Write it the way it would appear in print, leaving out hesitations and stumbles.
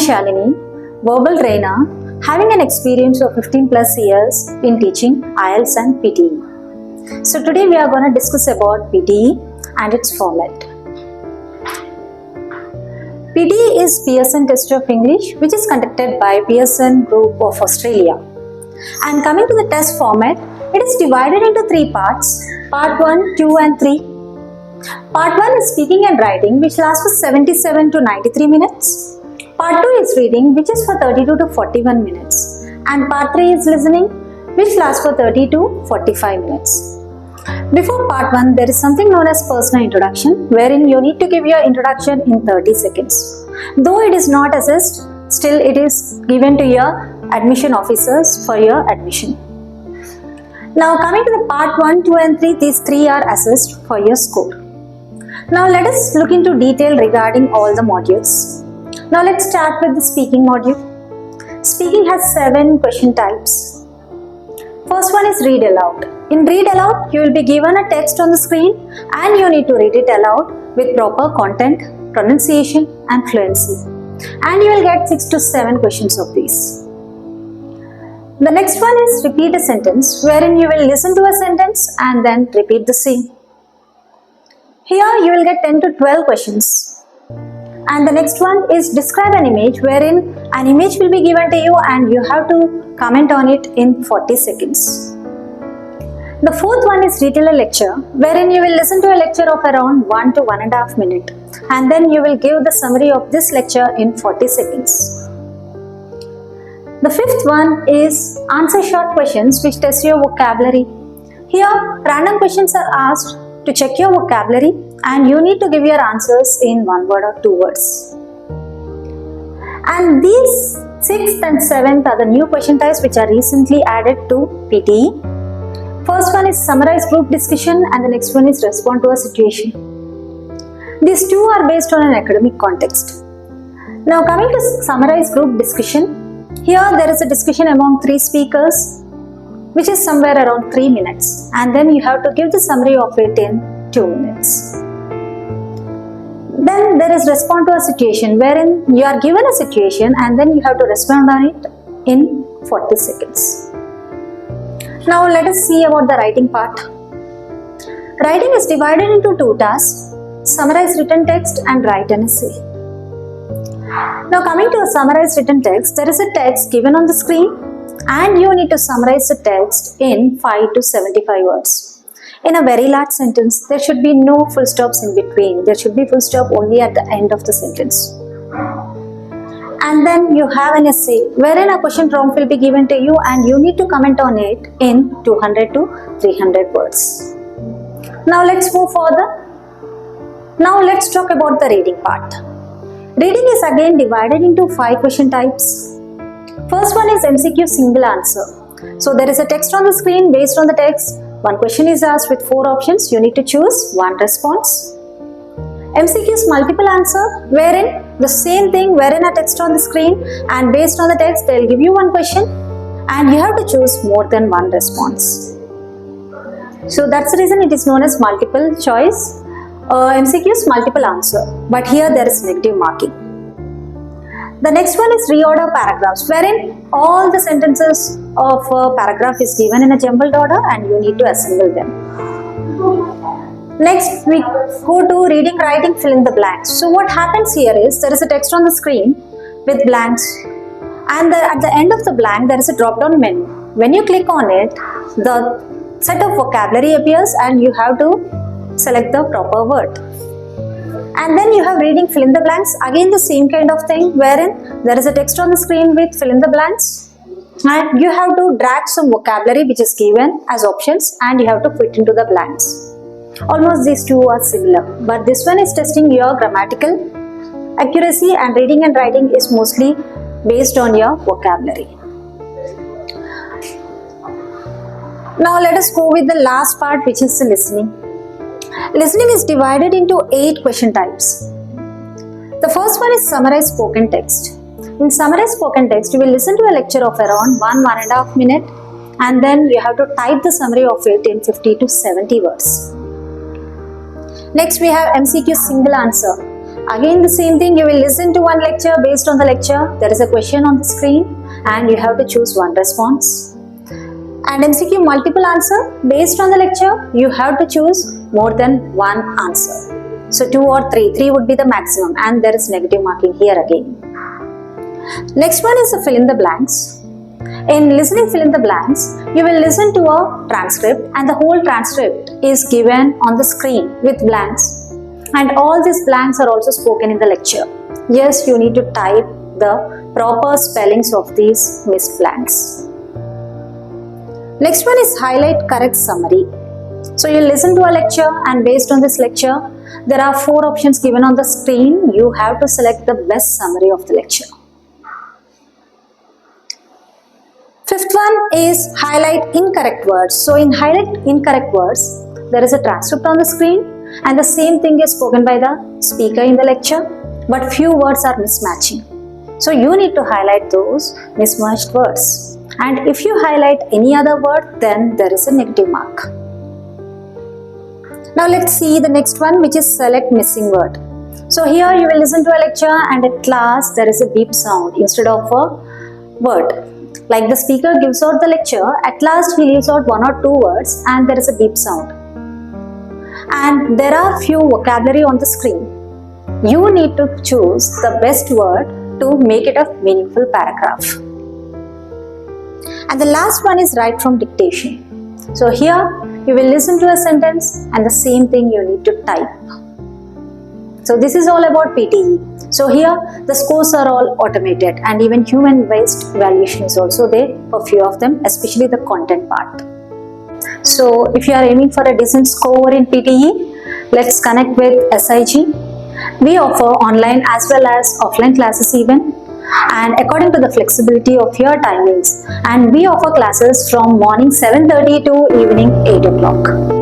Shalini, verbal trainer, having an experience of 15 plus years in teaching IELTS and PTE. So today we are going to discuss about PTE and its format. PTE is Pearson Test of English, which is conducted by Pearson Group of Australia. And coming to the test format, it is divided into three parts, part 1, 2 and 3. Part 1 is speaking and writing, which lasts for 77 to 93 minutes. Part 2 is reading, which is for 32 to 41 minutes. And part 3 is listening, which lasts for 30 to 45 minutes. Before part 1, there is something known as personal introduction, wherein you need to give your introduction in 30 seconds. Though it is not assessed, still it is given to your admission officers for your admission. Now coming to the part 1, 2 and 3, these three are assessed for your score. Now let us look into detail regarding all the modules. Now let's start with the speaking module. Speaking has 7 question types. First one is read aloud. In read aloud, you will be given a text on the screen and you need to read it aloud with proper content, pronunciation and fluency. And you will get 6 to 7 questions of these. The next one is repeat a sentence, wherein you will listen to a sentence and then repeat the same. Here you will get 10 to 12 questions. And the next one is describe an image, wherein an image will be given to you and you have to comment on it in 40 seconds. The fourth one is retell a lecture, wherein you will listen to a lecture of around 1 to 1.5 minutes and then you will give the summary of this lecture in 40 seconds. The fifth one is answer short questions which test your vocabulary. Here random questions are asked to check your vocabulary and you need to give your answers in 1 word or 2 words. And these 6th and 7th are the new question types which are recently added to PTE. First one is summarize group discussion and the next one is respond to a situation. These two are based on an academic context. Now coming to summarize group discussion, here there is a discussion among 3 speakers which is somewhere around 3 minutes and then you have to give the summary of it in 2 minutes. Then there is respond to a situation, wherein you are given a situation and then you have to respond on it in 40 seconds. Now let us see about the writing part. Writing is divided into 2 tasks, summarize written text and write an essay. Now coming to a summarized written text, there is a text given on the screen and you need to summarize the text in 5 to 75 words. In a very large sentence, there should be no full stops in between. There should be full stop only at the end of the sentence. And then you have an essay wherein a question prompt will be given to you and you need to comment on it in 200 to 300 words. Now let's move further. Now let's talk about the reading part. Reading is again divided into 5 question types. First one is MCQ single answer. So there is a text on the screen. Based on the text, one question is asked with 4 options. You need to choose one response. MCQ is multiple answer, wherein the same thing, wherein a text on the screen and based on the text they will give you one question and you have to choose more than one response. So that's the reason it is known as multiple choice. MCQ is multiple answer, but here there is negative marking. The next one is reorder paragraphs, wherein all the sentences of a paragraph is given in a jumbled order and you need to assemble them. Next we go to reading, writing, fill in the blanks. So what happens here is there is a text on the screen with blanks and at the end of the blank there is a drop down menu. When you click on it, the set of vocabulary appears and you have to select the proper word. And then you have reading, fill in the blanks, again the same kind of thing, wherein there is a text on the screen with fill in the blanks and you have to drag some vocabulary which is given as options and you have to fit into the blanks. Almost these two are similar, but this one is testing your grammatical accuracy and reading and writing is mostly based on your vocabulary. Now let us go with the last part, which is the listening. Listening is divided into 8 question types. The first one is summarize spoken text. In summarize spoken text, you will listen to a lecture of around 1.5 minutes and then you have to type the summary of it in 50 to 70 words. Next we have MCQ single answer. Again the same thing, you will listen to one lecture. Based on the lecture, there is a question on the screen and you have to choose one response. And MCQ multiple answer, based on the lecture, you have to choose more than one answer. So 2 or 3, 3 would be the maximum, and there is negative marking here again. Next one is a fill in the blanks. In listening fill in the blanks, you will listen to a transcript and the whole transcript is given on the screen with blanks. And all these blanks are also spoken in the lecture. Yes, you need to type the proper spellings of these missed blanks. Next one is highlight correct summary. So you listen to a lecture and based on this lecture, there are 4 options given on the screen. You have to select the best summary of the lecture. Fifth one is highlight incorrect words. So in highlight incorrect words, there is a transcript on the screen and the same thing is spoken by the speaker in the lecture, but few words are mismatching. So you need to highlight those mismatched words. And if you highlight any other word, then there is a negative mark. Now let's see the next one, which is select missing word. So here you will listen to a lecture and at last there is a beep sound instead of a word. Like the speaker gives out the lecture, at last he leaves out 1 or 2 words and there is a beep sound. And there are few vocabulary on the screen. You need to choose the best word to make it a meaningful paragraph. And the last one is write from dictation. So here you will listen to a sentence and the same thing you need to type. So this is all about PTE. So here the scores are all automated and even human-based valuation is also there for few of them, especially the content part. So if you are aiming for a decent score in PTE, let's connect with SIG. We offer online as well as offline classes even, and according to the flexibility of your timings, and we offer classes from morning 7:30 to evening 8 o'clock.